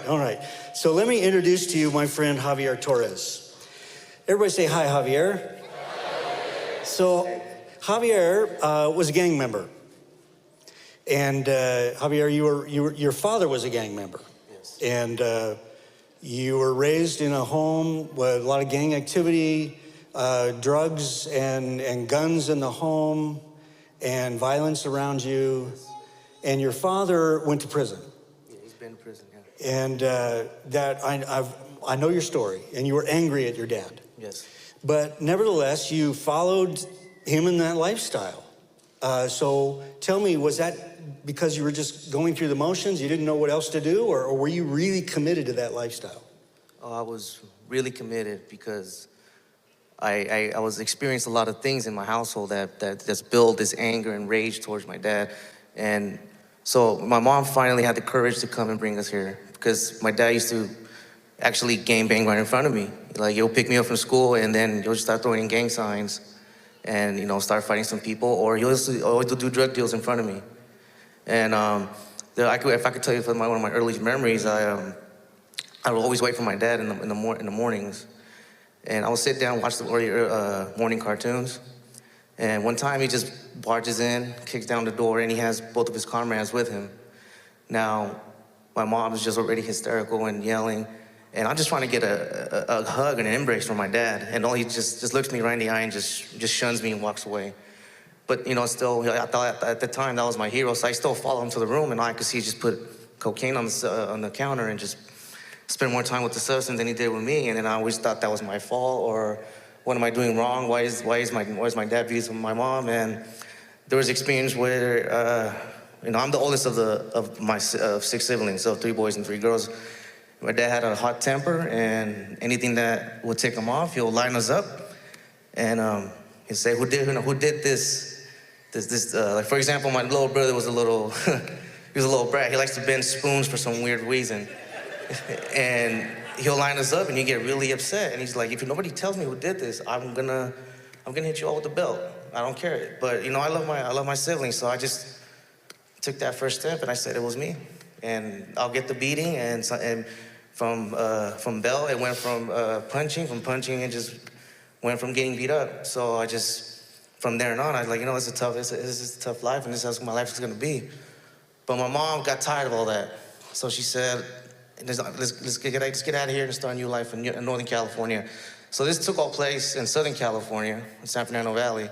all right. So let me introduce to you my friend Javier Torres. Everybody say hi, Javier. So Javier was a gang member. And Javier, your father was a gang member. Yes. And you were raised in a home with a lot of gang activity, drugs and guns in the home, and violence around you. And your father went to prison. Yeah, he's been in prison, yeah. And I know your story, and you were angry at your dad. Yes. But nevertheless, you followed him in that lifestyle. So tell me, was that because you were just going through the motions, you didn't know what else to do, or were you really committed to that lifestyle? Oh, I was really committed because I was experiencing a lot of things in my household that just built this anger and rage towards my dad. And so my mom finally had the courage to come and bring us here because my dad used to actually gang bang right in front of me. Like, he'll pick me up from school and then he'll just start throwing in gang signs and, start fighting some people, or he'll always do drug deals in front of me. And if I could tell you from one of my earliest memories, I would always wait for my dad in the mornings. And I would sit down and watch the morning cartoons. And one time he just barges in, kicks down the door, and he has both of his comrades with him. Now, my mom is just already hysterical and yelling, and I'm just trying to get a hug and an embrace from my dad. And all he just looks me right in the eye and just shuns me and walks away. But, still, I thought at the time that was my hero, so I still follow him to the room, and I could see he just put cocaine on the counter and just spend more time with the substance than he did with me. And then I always thought that was my fault, or what am I doing wrong? Why is my dad abusing my mom? And there was experience where, I'm the oldest of 6 siblings, so 3 boys and 3 girls. My dad had a hot temper, and anything that would tick him off, he'll line us up, and he'd say, who did this? Like, for example, my little brother was he was a little brat. He likes to bend spoons for some weird reason. And he'll line us up and you get really upset. And he's like, if nobody tells me who did this, I'm gonna hit you all with the belt. I don't care. But I love my siblings, so I just took that first step and I said it was me. And I'll get the beating, and from belt it went from punching it just went from getting beat up. So I just, from there on, I was like, this is a tough life, and this is how my life is gonna be. But my mom got tired of all that. So she said, let's get out of here and start a new life in Northern California. So this took all place in Southern California, in San Fernando Valley.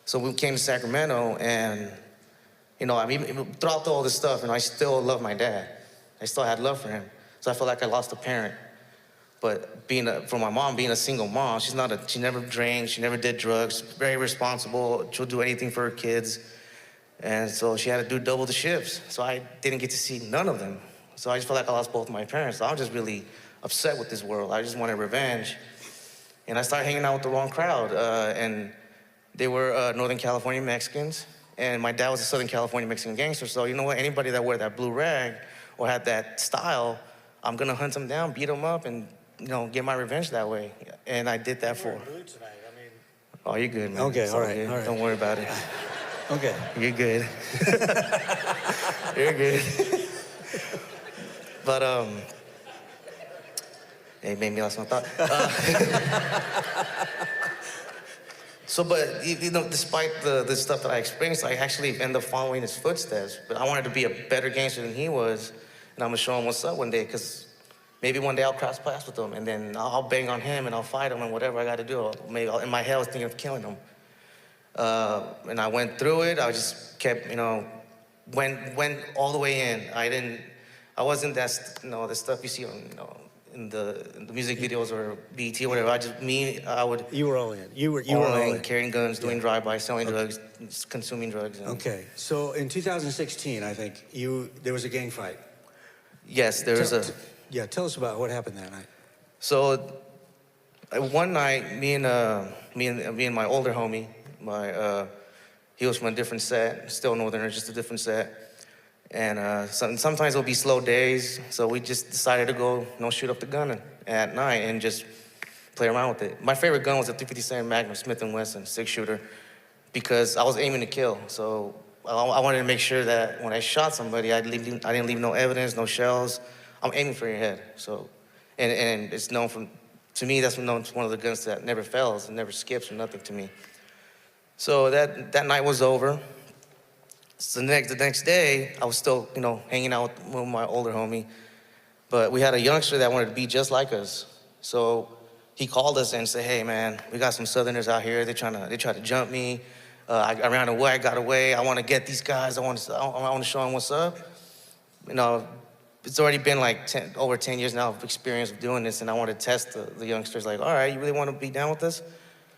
So we came to Sacramento, and throughout all this stuff, I still love my dad. I still had love for him. So I felt like I lost a parent. But for my mom, being a single mom, she never drank, she never did drugs, very responsible. She'll do anything for her kids. And so she had to do double the shifts. So I didn't get to see none of them. So I just felt like I lost both my parents. So I was just really upset with this world. I just wanted revenge. And I started hanging out with the wrong crowd. And they were Northern California Mexicans. And my dad was a Southern California Mexican gangster. So you know what? Anybody that wore that blue rag or had that style, I'm gonna hunt them down, beat them up, and get my revenge that way. And I did that for. Blue tonight. Oh, you're good, man. Okay, all right. Don't worry about it. Okay. You're good. You're good. But it made me lost my thought. Despite the stuff that I experienced, I actually ended up following his footsteps. But I wanted to be a better gangster than he was, and I'm gonna show him what's up one day, because maybe one day I'll cross paths with him, and then I'll bang on him and I'll fight him and whatever I got to do. In my head, I was thinking of killing him. And I went through it. I just kept, went all the way in. I wasn't that, the stuff you see on, in the music videos or BET or whatever. You were all in. You were all in. Carrying guns, doing drive-by, selling drugs, consuming drugs. Okay. So in 2016, I think there was a gang fight. Yes, there was a. Yeah, tell us about what happened that night. So one night, me and my older homie, he was from a different set, still Northerner, just a different set. And sometimes it'll be slow days, so we just decided to go, shoot up the gun at night and just play around with it. My favorite gun was a 357 Magnum Smith & Wesson 6-shooter, because I was aiming to kill. So I wanted to make sure that when I shot somebody, I didn't leave no evidence, no shells. I'm aiming for your head. So, and it's known from, to me, that's known as one of the guns that never fails and never skips or nothing to me. So that night was over. So the next day, I was still, hanging out with my older homie. But we had a youngster that wanted to be just like us. So he called us and said, "Hey man, we got some Southerners out here. They tried to jump me. I ran away. I got away. I want to get these guys. I want to show them what's up." You know, it's already been like over 10 years now of experience of doing this, and I want to test the youngsters. Like, all right, you really want to be down with this?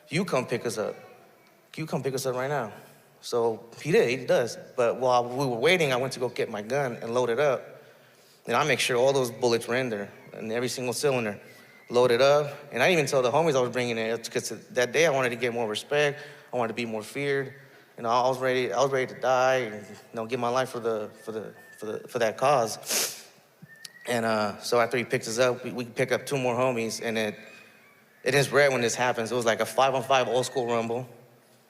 You come pick us up. You come pick us up right now. So he did. He does. But while we were waiting, I went to go get my gun and load it up. And I make sure all those bullets were in there, in every single cylinder. Load it up. And I didn't even tell the homies I was bringing it, because that day I wanted to get more respect. I wanted to be more feared. I was ready to die and give my life for that cause. And so after he picked us up, we pick up two more homies, and it is rare when this happens. It was like a 5-on-5 old school rumble.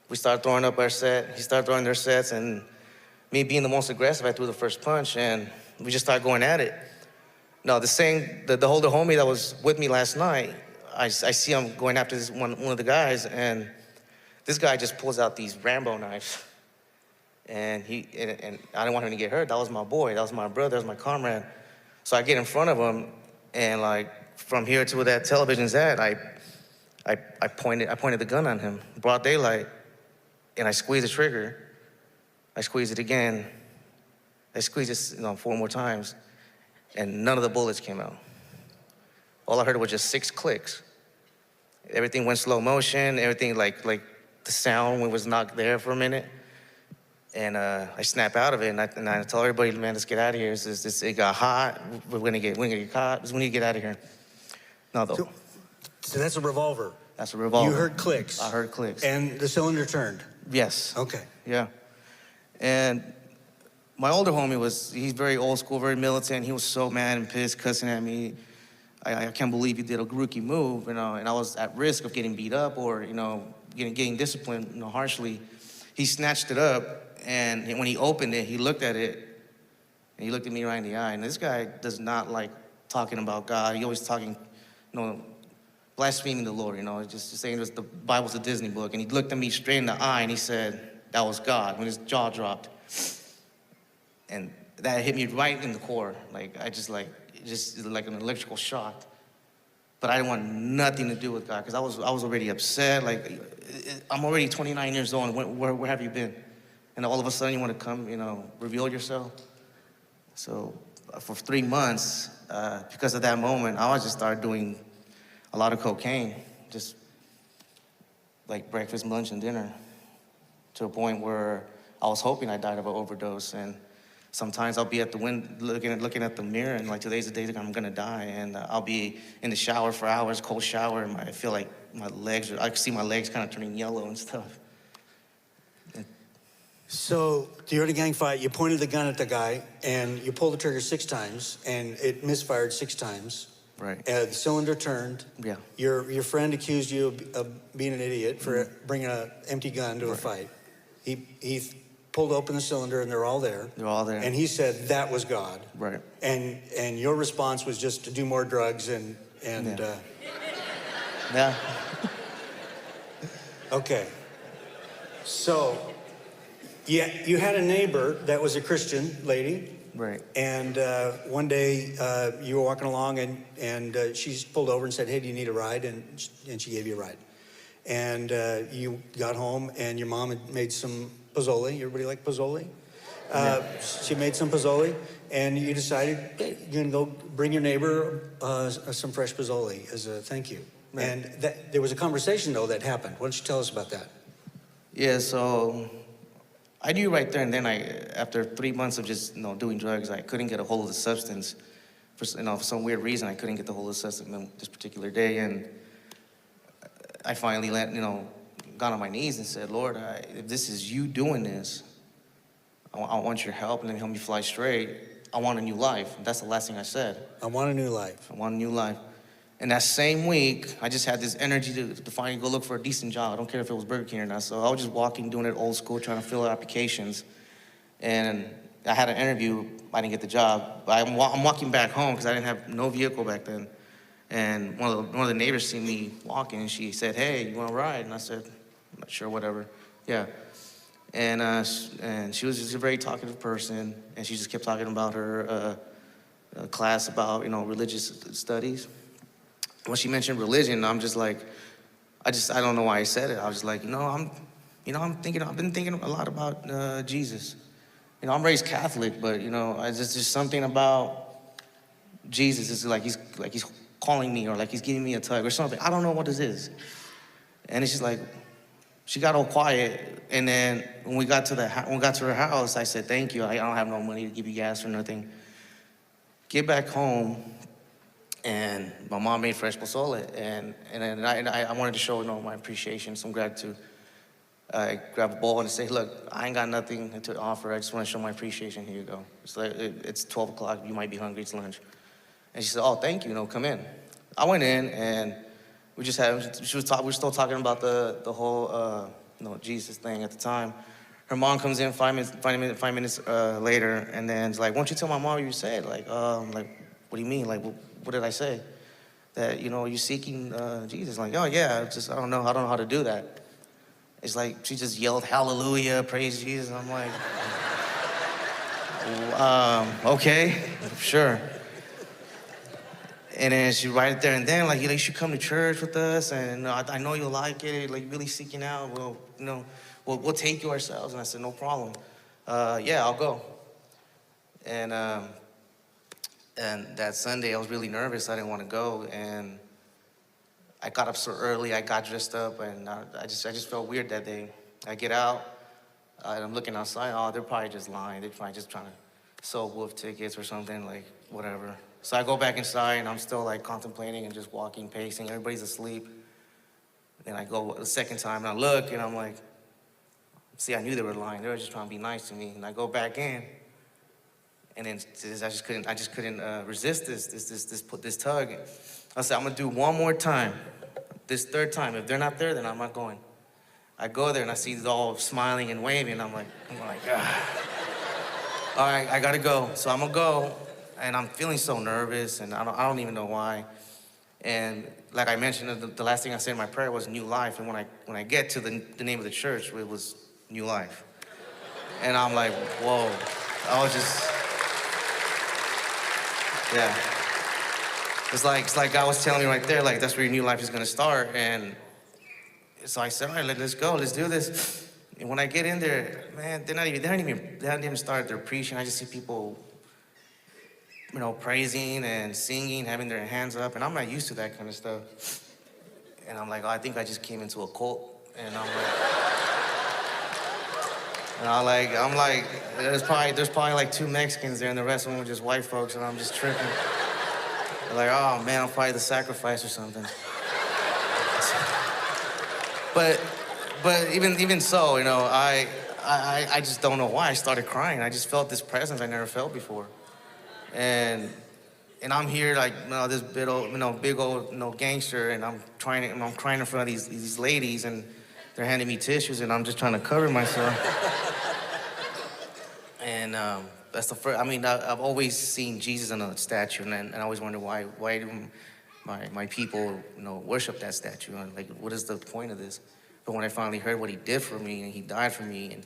We started throwing up our set. He started throwing their sets, and me being the most aggressive, I threw the first punch, and we just started going at it. No, the older homie that was with me last night, I see him going after this one of the guys, and this guy just pulls out these Rambo knives. And I didn't want him to get hurt. That was my boy. That was my brother. That was my comrade. So I get in front of him, and like from here to where that television's at, I pointed the gun on him, broad daylight, and I squeezed the trigger. I squeezed it again. I squeezed it 4 more times, and none of the bullets came out. All I heard was just 6 clicks. Everything went slow motion. Everything like the sound was not there for a minute. And I snap out of it, and I tell everybody, man, let's get out of here. It got hot. We're gonna get caught. We need to get out of here. No, though. So that's a revolver. That's a revolver. You heard clicks. I heard clicks. And the cylinder turned. Yes. Okay. Yeah. And my older homie he's very old school, very militant. He was so mad and pissed, cussing at me. I can't believe he did a rookie move, and I was at risk of getting beat up or, getting disciplined, harshly. He snatched it up, and when he opened it, he looked at it, and he looked at me right in the eye. And this guy does not like talking about God. He always talking, blaspheming the Lord, just saying the Bible's a Disney book. And he looked at me straight in the eye, and he said, "That was God," when his jaw dropped. And that hit me right in the core. Just like an electrical shock. But I didn't want nothing to do with God, because I was already upset. I'm already 29 years old, and where have you been? And all of a sudden you want to come, reveal yourself. So for 3 months, because of that moment, I just started doing a lot of cocaine, just like breakfast, lunch, and dinner, to a point where I was hoping I died of an overdose. And sometimes I'll be at the window looking at the mirror, and today's the day that I'm gonna die. And I'll be in the shower for hours, cold shower, and I feel like I can see my legs kind of turning yellow and stuff. So during a gang fight, you pointed the gun at the guy, and you pulled the trigger 6 times, and it misfired 6 times. Right. The cylinder turned. Yeah. Your friend accused you of being an idiot for bringing an empty gun to a fight. He pulled open the cylinder, and they're all there. They're all there. And he said that was God. Right. And your response was just to do more drugs and yeah. Okay. So, yeah, you had a neighbor that was a Christian lady. Right. And one day you were walking along, and she pulled over and said, "Hey, do you need a ride?" And she gave you a ride. And you got home, and your mom had made some pozole. Everybody like pozole? Yeah. She made some pozole, and you decided, hey, you're gonna go bring your neighbor some fresh pozole as a thank you. Right. And there was a conversation, though, that happened. Why don't you tell us about that? Yeah, so I knew right there and then, after 3 months of just doing drugs, I couldn't get a hold of the substance. For some weird reason, I couldn't get the hold of the substance this particular day, and I finally got on my knees and said, "Lord, if this is you doing this, I want your help, and then help me fly straight. I want a new life." That's the last thing I said. I want a new life. I want a new life. And that same week, I just had this energy to finally go look for a decent job. I don't care if it was Burger King or not. So I was just walking, doing it old school, trying to fill out applications. And I had an interview. I didn't get the job. But I'm walking back home because I didn't have no vehicle back then. And one of the neighbors seen me walking, and she said, "Hey, you want to ride?" And I said, "I'm not sure, whatever." Yeah. And she was just a very talkative person, and she just kept talking about her class about religious studies. When she mentioned religion, I'm just like, I don't know why I said it. I was like, I've been thinking a lot about Jesus. I'm raised Catholic, but it's just something about Jesus. It's like he's calling me, or like he's giving me a tug or something. I don't know what this is. And it's just like, she got all quiet, and then when we got to her house, I said, "Thank you. I don't have no money to give you gas or nothing." Get back home, and my mom made fresh pozole, and then I wanted to show my appreciation, some gratitude. I grab a bowl and say, "Look, I ain't got nothing to offer. I just want to show my appreciation. Here you go. It's like it's 12 o'clock. You might be hungry. It's lunch." And she said, "Oh, thank you. Come in." I went in, and we were still talking about the whole Jesus thing at the time. Her mom comes in 5 minutes later, and then it's like, "Why don't you tell my mom what you said?" Like, what do you mean? Like, what did I say? That you're seeking Jesus. Like, "Oh yeah, I don't know how to do that." It's like she just yelled hallelujah, praise Jesus. And I'm like, okay, sure. And then she right there and then, like, you should come to church with us, and I know you'll like it, like really seeking out. Well, we'll take you ourselves. And I said, no problem. Yeah, I'll go. And that Sunday, I was really nervous. I didn't want to go, and I got up so early. I got dressed up, and I just felt weird that day. I get out, and I'm looking outside. Oh, they're probably just lying. They're probably just trying to sell wolf tickets or something, like whatever. So I go back inside, and I'm still like contemplating and just walking, pacing. Everybody's asleep. Then I go the second time, and I look, and I'm like, see, I knew they were lying. They were just trying to be nice to me. And I go back in, and then I just couldn't resist this tug. I said, I'm gonna do one more time. This third time, if they're not there, then I'm not going. I go there and I see them all smiling and waving. I'm like, ah. All right, I gotta go. So I'm gonna go, and I'm feeling so nervous, and I don't even know why. And like I mentioned, the last thing I said in my prayer was New Life. And when I get to the name of the church, it was New Life. And I'm like, whoa. I was just, yeah. It's like God was telling me right there, like that's where your new life is gonna start. And so I said, all right, let's go, let's do this. And when I get in there, man, they hadn't even started their preaching. I just see people, praising and singing, having their hands up, and I'm not used to that kind of stuff. And I'm like, oh, I think I just came into a cult. And I'm like, there's probably like 2 Mexicans there, and the rest of them were just white folks, and I'm just tripping. They're like, oh man, I'm probably the sacrifice or something. But even so, I just don't know why I started crying. I just felt this presence I never felt before. And I'm here like this big old gangster, and I'm crying in front of these ladies, and they're handing me tissues, and I'm just trying to cover myself. And that's the first. I mean, I've always seen Jesus in a statue, and I always wonder why do my people worship that statue, and like what is the point of this? But when I finally heard what he did for me, and he died for me,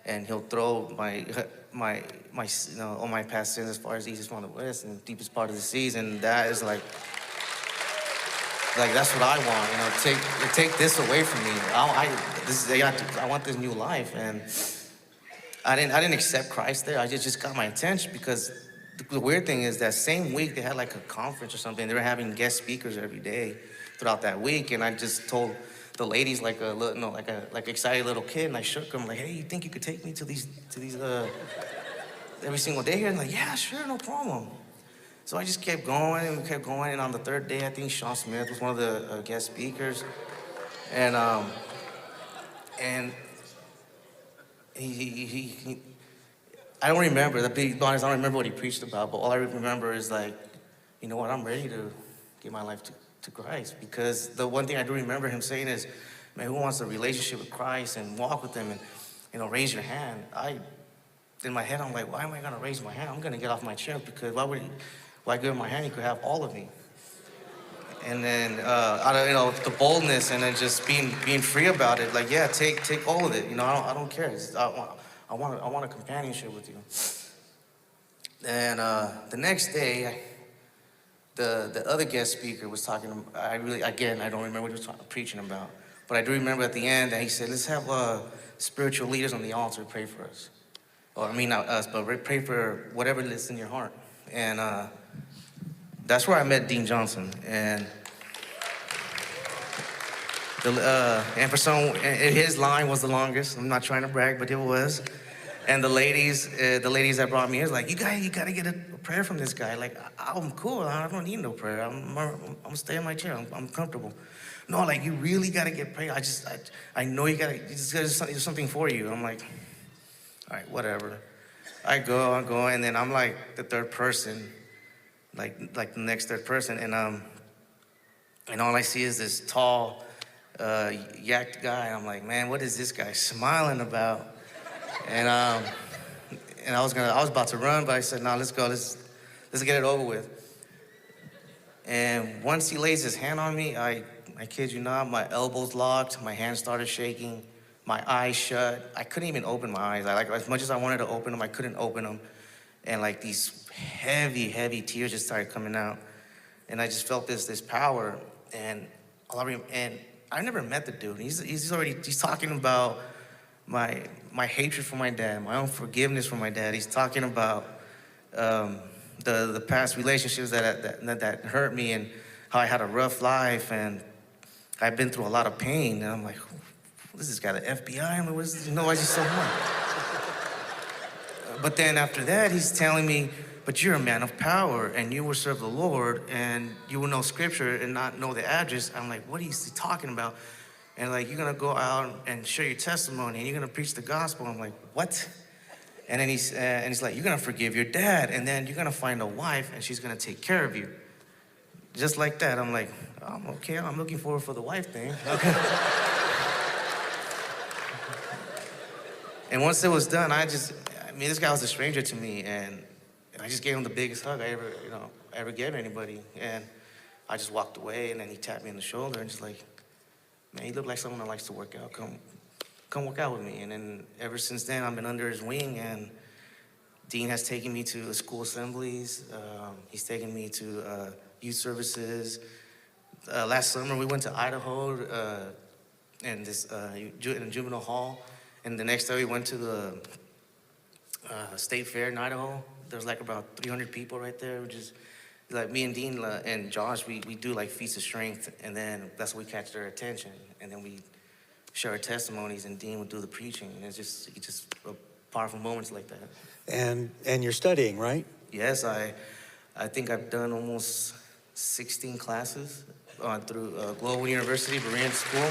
and he'll throw all my past sins as far as east is from the west and deepest part of the seas, and that is like that's what I want. Take this away from me. I want this new life, and I didn't accept Christ there. I just got my attention because the weird thing is that same week they had like a conference or something. They were having guest speakers every day throughout that week, and I just told the ladies like like excited little kid, and I shook them like, hey, you think you could take me to these every single day here? And like, yeah, sure, no problem. So I just kept going, and we kept going, and on the third day, I think Sean Smith was one of the guest speakers, and he I don't remember, to be honest, I don't remember what he preached about, but all I remember is like, you know what, I'm ready to give my life to Christ. Because the one thing I do remember him saying is, man, who wants a relationship with Christ and walk with him, and raise your hand. in my head, I'm like, why am I gonna raise my hand? I'm gonna get off my chair because why give him my hand? He could have all of me. And then out of the boldness and then just being free about it, like yeah, take all of it. I don't care. I want a companionship with you. And the next day, the other guest speaker was talking. I don't remember what he was preaching about, but I do remember at the end that he said, "Let's have spiritual leaders on the altar pray for us." Or I mean, not us, but pray for whatever is in your heart. And that's where I met Dean Johnson. And for his line was the longest. I'm not trying to brag, but it was. And the ladies that brought me here was like, you gotta get a prayer from this guy. Like, I'm cool. I don't need no prayer. I'm gonna stay in my chair. I'm comfortable. No, like you really gotta get prayer. I know you gotta. There's something for you. I'm like, all right, whatever. I go, and then I'm like the third person, like the next third person, and all I see is this tall, yacked guy. And I'm like, man, what is this guy smiling about? And I was about to run, but I said, no, let's go, let's get it over with. And once he lays his hand on me, I kid you not, my elbows locked, my hands started shaking, my eyes shut. I couldn't even open my eyes. As much as I wanted to open them, I couldn't open them. And like these heavy, heavy tears just started coming out. And I just felt this power. And I never met the dude. He's talking about my hatred for my dad, my unforgiveness for my dad. He's talking about the past relationships that hurt me and how I had a rough life and I've been through a lot of pain. And I'm like, what is this guy, the FBI? I mean, why is he so hard? But then after that, he's telling me, but you're a man of power and you will serve the Lord and you will know scripture and not know the address. I'm like, what is he talking about? And like, you're gonna go out and share your testimony and you're gonna preach the gospel. I'm like, what? And then he's like, you're gonna forgive your dad and then you're gonna find a wife and she's gonna take care of you. Just like that. I'm like, I'm okay, I'm looking forward for the wife thing. Okay. And once it was done, this guy was a stranger to me and I just gave him the biggest hug I ever gave anybody. And I just walked away and then he tapped me on the shoulder and just like, man, you look like someone that likes to work out. Come work out with me. And then ever since then, I've been under his wing and Dean has taken me to school assemblies. He's taken me to youth services. Last summer, we went to Idaho in a juvenile hall. And the next day, we went to the state fair in Idaho. There's like about 300 people right there, which is like me and Dean and Josh, we do like feats of strength, and then that's when we catch their attention, and then we share our testimonies, and Dean would do the preaching, and it's just powerful moments like that. And you're studying, right? Yes, I think I've done almost 16 classes through Global University, Berean School.